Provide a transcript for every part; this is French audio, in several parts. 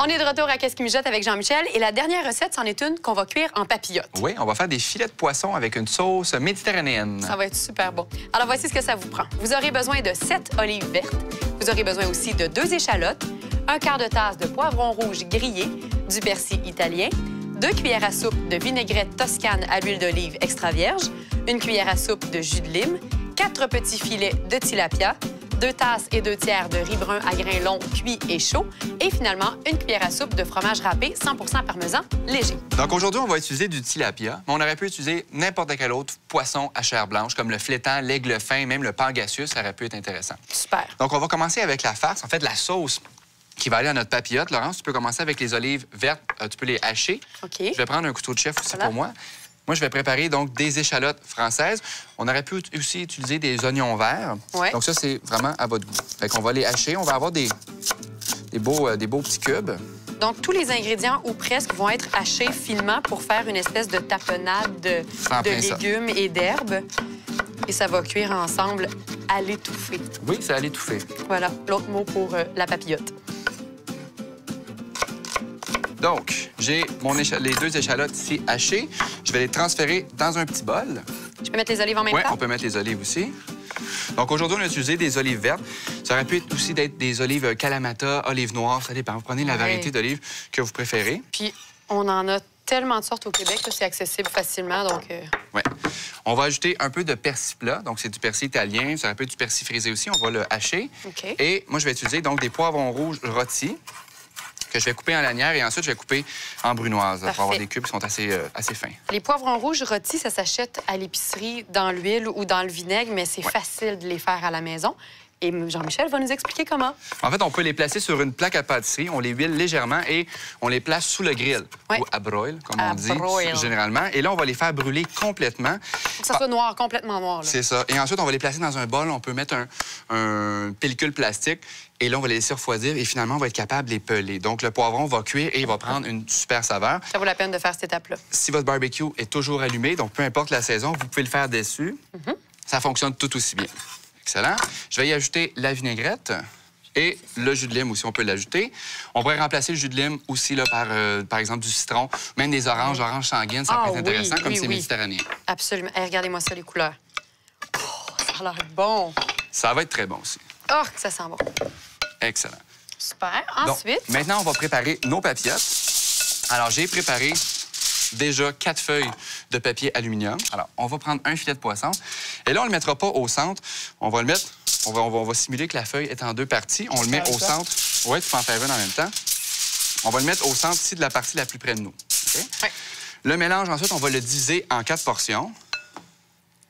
On est de retour à Qu'est-ce qui mijote avec Jean-Michel. Et la dernière recette, c'en est une qu'on va cuire en papillote. Oui, on va faire des filets de poisson avec une sauce méditerranéenne. Ça va être super bon. Alors, voici ce que ça vous prend. Vous aurez besoin de 7 olives vertes. Vous aurez besoin aussi de 2 échalotes, un quart de tasse de poivron rouge grillé, du persil italien, 2 cuillères à soupe de vinaigrette toscane à l'huile d'olive extra vierge, une cuillère à soupe de jus de lime, 4 petits filets de tilapia, 2 tasses et 2 tiers de riz brun à grains longs, cuits et chauds, et finalement, une cuillère à soupe de fromage râpé 100% parmesan léger. Donc aujourd'hui, on va utiliser du tilapia, mais on aurait pu utiliser n'importe quel autre poisson à chair blanche, comme le flétan, l'aigle fin, même le pangasius, ça aurait pu être intéressant. Super. Donc on va commencer avec la farce, en fait, la sauce qui va aller à notre papillote. Laurence, tu peux commencer avec les olives vertes, tu peux les hacher. OK. Je vais prendre un couteau de chef aussi Voilà. pour moi. Moi, je vais préparer donc des échalotes françaises. On aurait pu aussi utiliser des oignons verts. Ouais. Donc ça, c'est vraiment à votre goût. Fait qu'on va les hacher. On va avoir des beaux petits cubes. Donc, tous les ingrédients, ou presque, vont être hachés finement pour faire une espèce de tapenade de légumes et d'herbes. Et ça va cuire ensemble à l'étouffée. Oui, ça va l'étouffer. Voilà, l'autre mot pour la papillote. Donc, j'ai les 2 échalotes ici hachées. Je vais les transférer dans un petit bol. Je peux mettre les olives en même Oui, temps? on peut mettre les olives aussi. Donc, aujourd'hui, on a utilisé des olives vertes. Ça aurait pu être aussi d'être des olives Kalamata, olives noires, ça dépend. Vous prenez la variété d'olives que vous préférez. Puis, on en a tellement de sortes au Québec, c'est accessible facilement, donc... Oui. On va ajouter un peu de persil plat. Donc, c'est du persil italien. Ça aurait pu être du persil frisé aussi. On va le hacher. OK. Et moi, je vais utiliser donc des poivrons rouges rôtis que je vais couper en lanières et ensuite, je vais couper en brunoise pour avoir des cubes qui sont assez fins. Les poivrons rouges rôtis, ça s'achète à l'épicerie dans l'huile ou dans le vinaigre, mais c'est facile de les faire à la maison. Et Jean-Michel va nous expliquer comment. En fait, on peut les placer sur une plaque à pâtisserie. On les huile légèrement et on les place sous le grill, ou à broil, comme on dit généralement. Et là, on va les faire brûler complètement. Faut que ça soit noir, complètement noir. C'est ça. Et ensuite, on va les placer dans un bol. On peut mettre un pellicule plastique. Et là, on va les laisser refroidir et finalement, on va être capable de les peler. Donc, le poivron va cuire et il va prendre une super saveur. Ça vaut la peine de faire cette étape-là. Si votre barbecue est toujours allumé, donc peu importe la saison, vous pouvez le faire dessus. Ça fonctionne tout aussi bien. Excellent. Je vais y ajouter la vinaigrette et le jus de lime aussi, on peut l'ajouter. On pourrait remplacer le jus de lime aussi là, par exemple, du citron, même des oranges sanguines, ça peut être intéressant comme c'est méditerranéen. Absolument. Hey, regardez-moi ça, les couleurs. Oh, ça a l'air bon. Ça va être très bon aussi. Oh, que ça sent bon. Excellent. Super. Ensuite... Donc, maintenant, on va préparer nos papillotes. Alors, j'ai préparé déjà 4 feuilles de papier aluminium. Alors, on va prendre un filet de poisson. Et là, on ne le mettra pas au centre. On va le mettre... On va simuler que la feuille est en 2 parties. On le met au centre. Oui, tu peux en faire une en même temps. On va le mettre au centre ici de la partie la plus près de nous. Okay? Ouais. Le mélange, ensuite, on va le diviser en 4 portions.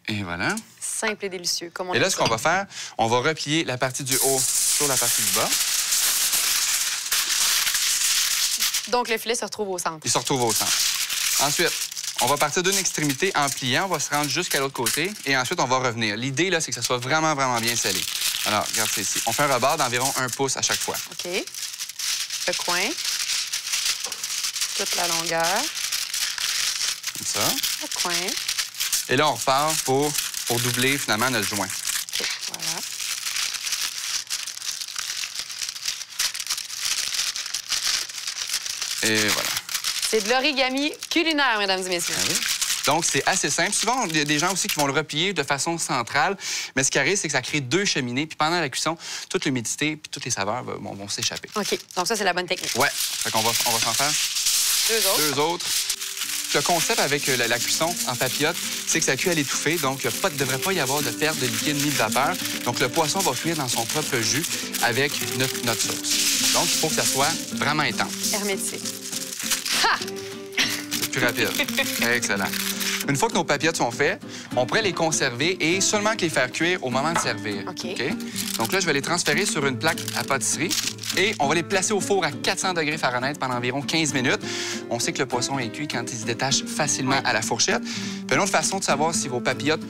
Et voilà. Simple et délicieux, comme on dit. Et là, ce qu'on va faire, on va replier la partie du haut sur la partie du bas. Donc, le filet se retrouve au centre. Il se retrouve au centre. Ensuite, on va partir d'une extrémité en pliant. On va se rendre jusqu'à l'autre côté. Et ensuite, on va revenir. L'idée, là, c'est que ça soit vraiment, vraiment bien scellé. Alors, regarde ça ici. On fait un rebord d'environ 1 pouce à chaque fois. OK. Le coin. Toute la longueur. Comme ça. Le coin. Et là, on repart pour doubler, finalement, notre joint. OK, voilà. Et voilà. C'est de l'origami culinaire, mesdames et messieurs. Ah oui. Donc, c'est assez simple. Souvent, il y a des gens aussi qui vont le replier de façon centrale. Mais ce qui arrive, c'est que ça crée 2 cheminées. Puis pendant la cuisson, toute l'humidité puis toutes les saveurs vont s'échapper. OK. Donc, ça, c'est la bonne technique. Ouais. Fait qu'on va s'en faire 2 autres. Le concept avec la cuisson en papillote, c'est que ça cuit à l'étouffée. Donc, il ne devrait pas y avoir de perte de liquide ni de vapeur. Donc, le poisson va cuire dans son propre jus avec notre sauce. Donc, il faut que ça soit vraiment intense. Hermétique. Ha! C'est plus rapide. Excellent. Une fois que nos papillotes sont faits, on pourrait les conserver et seulement que les faire cuire au moment de servir. OK. Donc là, je vais les transférer sur une plaque à pâtisserie et on va les placer au four à 400 degrés Fahrenheit pendant environ 15 minutes. On sait que le poisson est cuit quand il se détache facilement à la fourchette. Puis une autre façon de savoir si vos papillotes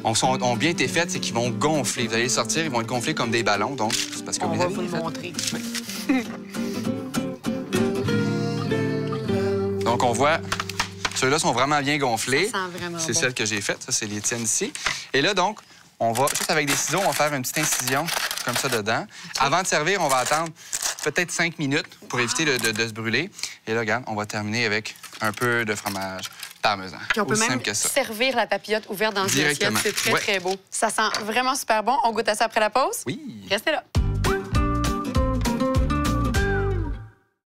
ont bien été faites, c'est qu'ils vont gonfler. Vous allez les sortir, ils vont être gonflés comme des ballons. Donc, c'est parce que on va vous le montrer. Oui. Donc, on voit... Ceux-là sont vraiment bien gonflés. Ça sent vraiment C'est bon. celles que j'ai faites. Ça, c'est les tiennes ici. Et là, donc, on va, juste avec des ciseaux, on va faire une petite incision comme ça dedans. Okay. Avant de servir, on va attendre peut-être 5 minutes pour éviter de se brûler. Et là, regarde, on va terminer avec un peu de fromage parmesan. Puis on peut Aussi même simple que ça. servir la papillote ouverte dans une assiette. Directement. C'est très, Ouais. très beau. Ça sent vraiment super bon. On goûte à ça après la pause? Oui. Restez là.